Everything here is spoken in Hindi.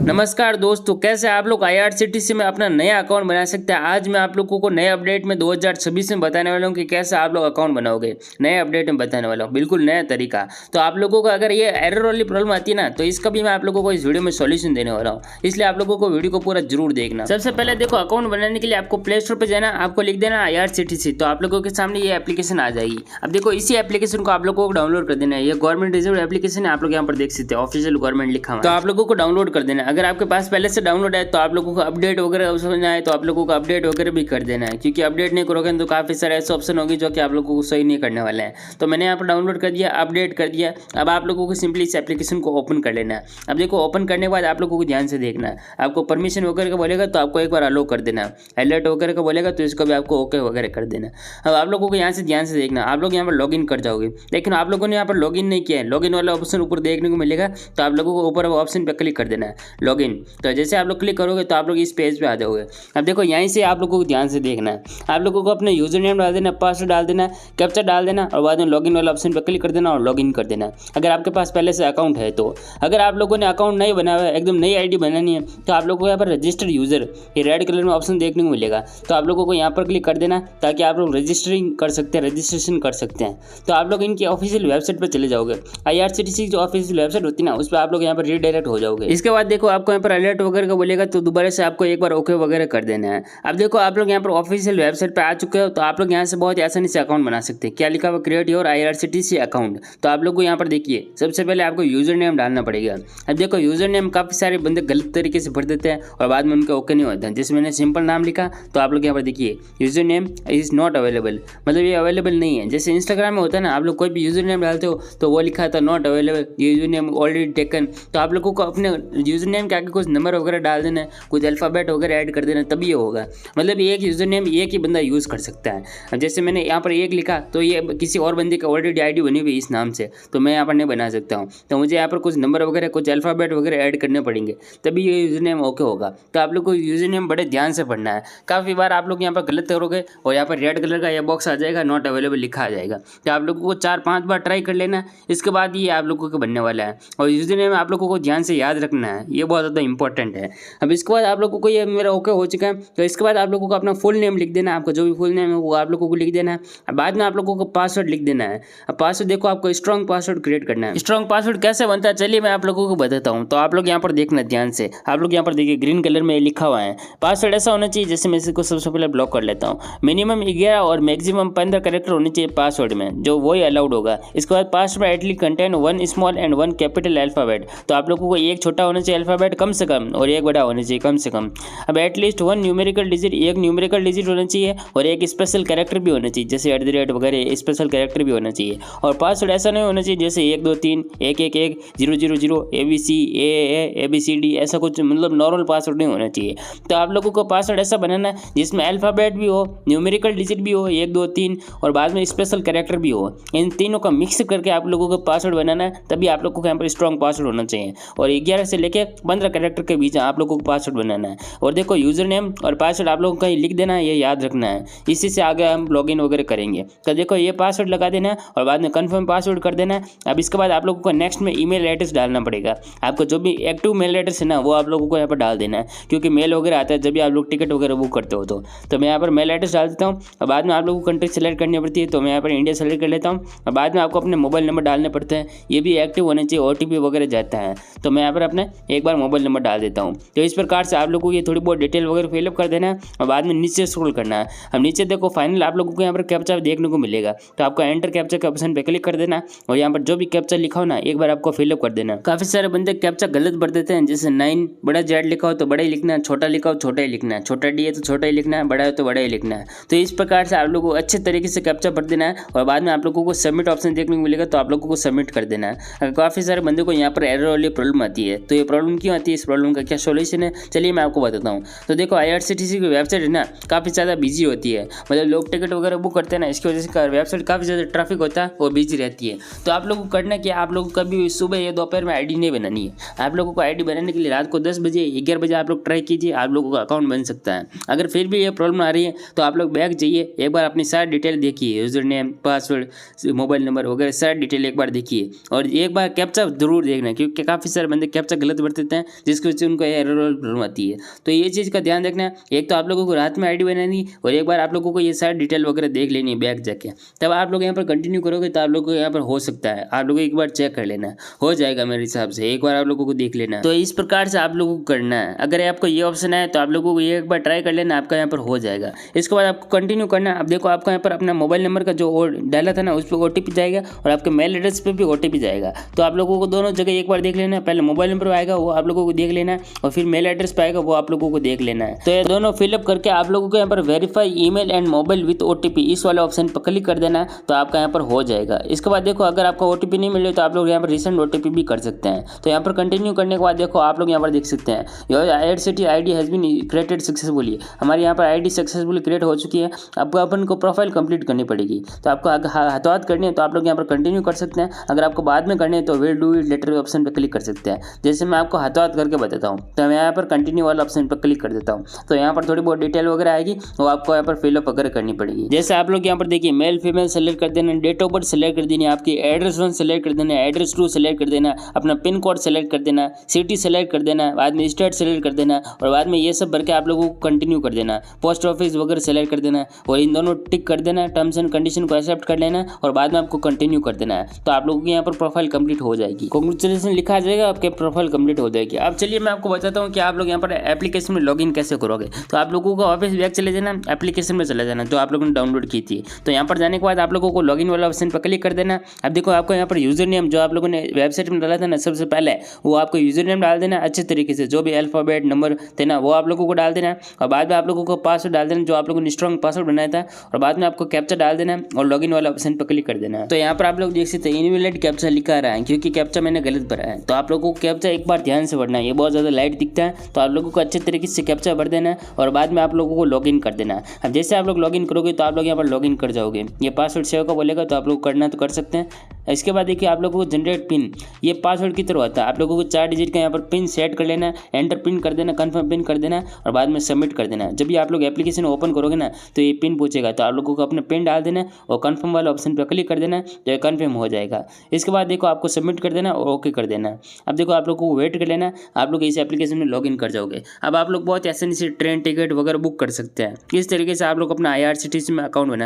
नमस्कार दोस्तों, कैसे आप लोग आईआरसीटीसी में अपना नया अकाउंट बना सकते हैं। आज मैं आप लोगों को नए अपडेट में 2026 में बताने वाला हूं कि कैसे आप लोग अकाउंट बनाओगे। नए अपडेट में बताने वाला हूं, बिल्कुल नया तरीका। तो आप लोगों को अगर ये एरर वाली प्रॉब्लम आती है ना, तो इसका भी मैं आप लोगों को इस वीडियो में सॉल्यूशन देने वाला हूँ, इसलिए आप लोगों को वीडियो को पूरा जरूर देखना। सबसे पहले देखो, अकाउंट बनाने के लिए आपको प्ले स्टोर पर जाना, आपको लिख देना आईआरसीटीसी, तो आप लोगों के सामने ये एप्लीकेशन आ जाएगी। अब देखो, इसी एप्लीकेशन को आप लोगों को डाउनलोड कर देना है। ये गवर्नमेंट रिजर्व एप्लीकेशन है, आप लोग यहाँ पर देख सकते हैं, ऑफिशियल गवर्नमेंट लिखा हुआ है। तो आप लोगों को डाउनलोड कर देना है। अगर आपके पास पहले से डाउनलोड है तो आप लोगों को अपडेट वगैरह ऑप्शन आए तो आप लोगों को अपडेट वगैरह भी कर देना है, क्योंकि अपडेट नहीं करोगे तो काफ़ी सारे ऐसे ऑप्शन होंगे जो कि आप लोगों को सही नहीं करने वाले हैं। तो मैंने यहाँ पर डाउनलोड कर दिया, अपडेट कर दिया। अब आप लोगों को सिंपली इस एप्लीकेशन को ओपन कर लेना है। अब देखो, ओपन करने के बाद आप लोगों को ध्यान से देखना है। आपको परमिशन वगैरह का बोलेगा तो आपको एक बार अलो कर देना है। अलर्ट वगैरह का बोलेगा तो इसको भी आपको ओके वगैरह कर देना। अब आप लोगों को यहाँ से ध्यान से देखना, आप लोग यहाँ पर लॉगिन कर जाओगे, लेकिन आप लोगों ने यहाँ पर लॉगिन नहीं किया है। लॉगिन वाला ऑप्शन ऊपर देखने को मिलेगा, तो आप लोगों को ऊपर ऑप्शन पर क्लिक कर देना है, लॉगिन। तो जैसे आप लोग क्लिक करोगे तो आप लोग इस पेज पे आ जाओगे। अब देखो, यहीं से आप लोगों को ध्यान से देखना है। आप लोगों को अपने यूजर नेम डाल देना, पासवर्ड डाल देना, कैप्चा डाल देना और बाद में लॉगिन वाला ऑप्शन पर क्लिक कर देना और लॉगिन कर देना, अगर आपके पास पहले से अकाउंट है तो। अगर आप लोगों ने अकाउंट नहीं बनाया है, एकदम नई आईडी बनानी है, तो आप लोगों को यहाँ पर रजिस्टर्ड यूजर, ये रेड कलर में ऑप्शन देखने को मिलेगा, तो आप लोगों को यहाँ पर क्लिक कर देना, ताकि आप लोग रजिस्टरिंग कर सकते हैं, रजिस्ट्रेशन कर सकते हैं। तो आप लोग इनकी ऑफिशियल वेबसाइट पर चले जाओगे। आईआरसीटीसी जो ऑफिशियल वेबसाइट होती है ना, उस पर आप लोग यहाँ पर रीडायरेक्ट हो जाओगे। इसके बाद देखो, आपको यहाँ पर अलर्ट वगैरह का बोलेगा, तो दोबारा से आपको एक बार ओके वगैरह कर देना है। अब देखो, आप लोग यहाँ पर ऑफिशियल वेबसाइट पे आ चुके हो, तो आप लोग यहाँ से बहुत आसानी से अकाउंट बना सकते हैं। क्या लिखा हुआ, क्रिएट योर आईआरसीटीसी अकाउंट। तो आप लोग को यहाँ पर देखिए, सबसे पहले आपको यूजर नेम डालना पड़ेगा। अब देखो, यूजर नेम काफ़ी सारे बंदे गलत तरीके से भर देते हैं और बाद में उनका ओके नहीं होता है। जैसे मैंने सिंपल नाम लिखा, तो आप लोग यहाँ पर देखिए, user name is not available, मतलब ये अवेलेबल नहीं है। जैसे इंस्टाग्राम में होता है ना, आप लोग कोई भी यूजर नेम डालते हो तो वो लिखा था not available, user name already taken. तो आप लोगों को अपने यूजर नेम के आगे कुछ नंबर वगैरह डाल देना है, कुछ अल्फ़ाबेट वगैरह ऐड कर देना, तभी ये होगा। मतलब एक यूजर नेम एक ही बंदा यूज़ कर सकता है। अब जैसे मैंने यहाँ पर एक लिखा, तो ये किसी और बंदे का ऑलरेडी आईडी बनी हुई इस नाम से, तो मैं यहाँ पर नहीं बना सकता हूँ। तो मुझे यहाँ पर कुछ नंबर वगैरह, कुछ अल्फ़ाबेट वगैरह ऐड करने पड़ेंगे, तभी ये यूजर नेम ओके होगा। तो आप लोग को यूजर नेम बड़े ध्यान से पढ़ना है। काफ़ी बार आप लोग यहाँ पर गलत करोगे और यहाँ पर रेड कलर का ये बॉक्स आ जाएगा, नॉट अवेलेबल लिखा आ जाएगा। तो आप लोगों को 4-5 बार ट्राई कर लेना, इसके बाद ये आप लोगों को बनने वाला है। और यूजर नेम आप लोगों को ध्यान से याद रखना है, ये बहुत ज़्यादा इंपॉर्टेंट है। अब इसके बाद आप लोगों को ये मेरा ओके हो चुका है, तो इसके बाद आप लोगों को अपना फुल नेम लिख देना है। आपको जो भी फुल नेम है वो आप लोगों को लिख देना है। अब बाद में आप लोगों को पासवर्ड लिख देना है। अब पासवर्ड देखो, आपको स्ट्रॉन्ग पासवर्ड क्रिएट करना है। स्ट्रॉन्ग पासवर्ड कैसे बनता है, चलिए मैं आप लोगों को बताता हूँ। तो आप लोग यहाँ पर देखना ध्यान से, आप लोग यहाँ पर देखिए, ग्रीन कलर में लिखा हुआ है पासवर्ड ऐसा होना चाहिए। जैसे मैं इसको सबसे पहले ब्लॉक कर लेता हूँ। मिनिमम 11 और मैक्सिमम 15 कैरेक्टर होने चाहिए पासवर्ड में, जो वही अलाउड होगा। इसके बाद password at least contain 1 small and 1 capital alphabet. तो आप लोगों को एक छोटा होना चाहिए अल्फाबेट कम से कम, और एक बड़ा होना चाहिए कम से कम। अब एटलीस्ट 1 न्यूमेरिकल डिजिट, एक न्यूमेरिकल डिजिट होना चाहिए और एक स्पेशल कैरेक्टर भी होना चाहिए, जैसे @ वगैरह स्पेशल कैरेक्टर भी होना चाहिए। और पासवर्ड ऐसा नहीं होना चाहिए जैसे 1 2 3 1 1 1 0 0 0 ABC ABCD, ऐसा कुछ, मतलब नॉर्मल पासवर्ड नहीं होना चाहिए। तो आप लोगों को पासवर्ड ऐसा बनाना है जिसमें अल्फ़ाबेट भी हो, न्यूमेरिकल डिजिट भी हो 1 2 3 और बाद में स्पेशल कैरेक्टर भी हो। इन तीनों का मिक्स करके आप लोगों को पासवर्ड बनाना है, तभी आप लोगों को यहाँ पर स्ट्रॉन्ग पासवर्ड होना चाहिए। और 11 से लेकर 15 कैरेक्टर के बीच आप लोगों को पासवर्ड बनाना है। और देखो, यूजर नेम और पासवर्ड आप लोगों को कहीं लिख देना है, ये याद रखना है। इसी से आगे हम लॉगिन वगैरह करेंगे। तो देखो, ये पासवर्ड लगा देना है और बाद में कंफर्म पासवर्ड कर देना है। अब इसके बाद आप लोगों को नेक्स्ट में ईमेल एड्रेस डालना पड़ेगा। आपको जो भी एक्टिव मेल एड्रेस है ना, वो आप लोगों को यहाँ पर डाल देना है, क्योंकि मेल वगैरह आता है जब भी आप लोग टिकट वगैरह बुक करते हो। तो मैं यहाँ पर मेल एड्रेस डाल देता हूँ। और बाद में आप लोगों को कंट्री सेलेक्ट करनी पड़ती है, तो मैं यहाँ पर इंडिया सेलेक्ट कर लेता हूँ। और बाद में आपको अपने मोबाइल नंबर डालने पड़ते हैं, ये भी एक्टिव होने चाहिए, OTP वगैरह जाता है। तो मैं यहाँ पर अपने एक बार मोबाइल नंबर डाल देता हूँ। तो इस प्रकार से आप लोगों को ये थोड़ी बहुत डिटेल वगैरह फिलअप कर देना है और बाद में नीचे स्क्रॉल करना है। अब नीचे देखो, फाइनल आप लोगों को यहाँ पर कैप्चा देखने को मिलेगा, तो आपको एंटर कैप्चा के ऑप्शन पे क्लिक कर देना और यहाँ पर जो भी कैप्चा लिखा हो ना, एक बार आपको फिलअप कर देना। काफ़ी सारे बंदे कैप्चा गलत भर देते हैं, जैसे 9 बड़ा Z लिखा हो तो बड़ा ही लिखना है, छोटा लिखा हो छोटा ही लिखना है, छोटा D है तो छोटा ही लिखना है, बड़ा है तो बड़ा ही लिखना है। तो इस प्रकार से आप लोगों को अच्छे तरीके से कैप्चा भर देना है और बाद में आप लोगों को सबमिट ऑप्शन देखने को मिलेगा, तो आप लोगों को सबमिट कर देना है। अगर काफ़ी सारे बंदे को यहाँ पर एरर वाली प्रॉब्लम आती है, तो ये प्रॉब्लम क्यों आती है, इस प्रॉब्लम का क्या सोल्यूशन है, चलिए मैं आपको बताता हूँ। तो देखो, आईआरसीटीसी की वेबसाइट है ना, काफ़ी ज़्यादा बिजी होती है, मतलब लोग टिकट वगैरह बुक करते हैं ना, इसकी वजह से वेबसाइट काफ़ी ज़्यादा ट्रैफिक होता है और बिजी रहती है। तो आप लोगों को करना कि आप लोगों को कभी सुबह या दोपहर में आईडी नहीं बनानी है। आप लोगों को आईडी बनाने के लिए रात को 10 बजे 11 बजे आप लोग ट्राई कीजिए, आप लोगों का अकाउंट बन सकता है। अगर फिर भी ये प्रॉब्लम आ रही है तो आप लोग बैक जाइए, एक बार अपनी सारी डिटेल देखिए, user name, password, mobile number वगैरह सारी डिटेल एक बार देखिए और एक बार कैप्चा जरूर देखना, क्योंकि काफ़ी सारे बंदे कैप्चा गलत भरते करते हैं, जिसकी वजह से उनको एरर प्रॉब्लम आती है। तो ये चीज़ का ध्यान रखना है। एक तो आप लोगों को रात में आईडी बनानी और एक बार आप लोगों को ये सारी डिटेल वगैरह देख लेनी है बैक जाके, तब आप लोग यहाँ पर कंटिन्यू करोगे तो आप लोगों को यहाँ पर हो सकता है। आप लोगों को एक बार चेक कर लेना, हो जाएगा मेरे हिसाब से, एक बार आप लोगों को देख लेना। तो इस प्रकार से आप लोगों को करना है। अगर आपको ये ऑप्शन है तो आप लोगों को ये एक बार ट्राई कर लेना, आपका यहाँ पर हो जाएगा। इसके बाद आपको कंटिन्यू करना है। अब देखो आपका यहाँ पर अपना मोबाइल नंबर का जो डाला था ना उस पर OTP जाएगा और आपके मेल एड्रेस पे भी OTP जाएगा। तो आप लोगों को दोनों जगह एक बार देख लेना है। पहले मोबाइल नंबर आएगा वो आप लोगों को देख लेना है और फिर मेल एड्रेस पे आएगा वो आप लोगों को देख लेना है। तो ये दोनों फिलअप करके आप लोगों को यहाँ पर verify email and mobile with OTP इस वाले ऑप्शन पर क्लिक कर देना है, तो आपका यहाँ पर हो जाएगा। इसके बाद देखो अगर आपका OTP नहीं मिले तो आप लोग यहाँ पर रिसेंट OTP भी कर सकते हैं। तो यहाँ पर कंटिन्यू करने के बाद देखो आप लोग यहाँ पर देख सकते हैं your IRCTC ID has been created successfully. हमारे यहाँ पर ID सक्सेसफुली क्रिएट हो चुकी है। आपको अपन को प्रोफाइल कंप्लीट करनी पड़ेगी, तो आपको हाथों हाथ करनी है तो आप लोग यहाँ पर कंटिन्यू कर सकते हैं। अगर आपको बाद में करनी है तो will do it later option पर क्लिक कर सकते हैं। जैसे मैं आपको हाथों हाथ करके बताता हूँ, तो मैं यहाँ पर कंटिन्यू वाला ऑप्शन पर क्लिक कर देता हूँ। तो यहाँ पर थोड़ी बहुत डिटेल वगैरह आएगी वो आपको यहाँ पर फिलअप वगैरह करनी पड़ेगी। जैसे आप लोग यहाँ पर देखिए मेल फीमेल सेलेक्ट कर देना, डेट ऑफ बर्थ सेलेक्ट कर देनी, आपकी एड्रेस 1 सेलेक्ट कर देना, एड्रेस 2 सेलेक्ट कर देना, अपना पिन कोड सेलेक्ट कर देना, सिटी सेलेक्ट कर देना, बाद में स्टेट सेलेक्ट कर देना और बाद में ये सब भर के आप लोगों को कंटिन्यू कर देना। पोस्ट ऑफिस वगैरह सेलेक्ट कर देना और इन दोनों टिक कर देना, टर्म्स एंड कंडीशन को एक्सेप्ट कर लेना और बाद में आपको कंटिन्यू कर देना है। तो आप लोगों की यहाँ पर प्रोफाइल कंप्लीट हो जाएगी। कांग्रेचुलेशन लिखा आ जाएगा, आपके प्रोफाइल कंप्लीट हो जाएगी। अब चलिए मैं आपको बताता हूँ कि आप लोग यहाँ पर एप्लीकेशन में लॉगिन कैसे करोगे। तो आप लोगों को ऑफिस बैक चले जाना, एप्लीकेशन में चले जाना जो आप लोगों ने डाउनलोड की थी। तो यहाँ पर जाने के बाद आप लोगों को लॉगिन वाला ऑप्शन पर क्लिक कर देना। अब देखो आपको यहाँ पर यूजर नेम जो आप लोगों ने वेबसाइट में डाला था ना सबसे पहले, वो आपको यूजर नेम डाल देना अच्छे तरीके से, जो भी अल्फाबेट नंबर थे ना वो आप लोगों को डाल देना और बाद में आप लोगों को पासवर्ड डाल देना जो आप लोगों ने स्ट्रॉन्ग पासवर्ड बनाया था और बाद में आपको कैप्चा डाल देना और लॉगिन वाला ऑप्शन पर क्लिक कर देना। तो यहाँ पर आप लोग देख सकते हैं इनवैलिड कैप्चा लिखा आ रहा है क्योंकि कैप्चा मैंने गलत भरा है। तो आप लोगों को कैप्चा एक बार ध्यान से भरना है, ये बहुत ज़्यादा लाइट दिखता है, तो आप लोगों को अच्छे तरीके से कैप्चा भर देना है और बाद में आप लोगों को लॉगिन कर देना है। अब जैसे आप लोग लॉगिन करोगे तो आप लोग यहाँ पर लॉगिन कर जाओगे। ये पासवर्ड सेव का बोलेगा तो आप लोग करना तो कर सकते हैं। इसके बाद देखिए आप लोगों को जनरेट पिन, ये पासवर्ड की तरह होता है। आप लोगों को 4 डिजिट का यहाँ पर पिन सेट कर लेना है, एंटर पिन कर देना, कन्फर्म पिन कर देना और बाद में सबमिट कर देना। जब भी आप लोग एप्लीकेशन ओपन करोगे ना तो ये पिन पूछेगा, तो आप लोगों को अपना पिन डाल देना और कन्फर्म वाला ऑप्शन पर क्लिक कर देना तो ये कन्फर्म हो जाएगा। इसके बाद देखो आपको सबमिट कर देना और ओके कर देना। अब देखो आप लोगों को वेट कर लेना, आप लोग इस एप्लीकेशन में लॉगिन कर जाओगे। अब आप लोग बहुत आसानी से ट्रेन टिकट वगैरह बुक कर सकते हैं। इस तरीके से आप लोग अपना IRCTC में अकाउंट बना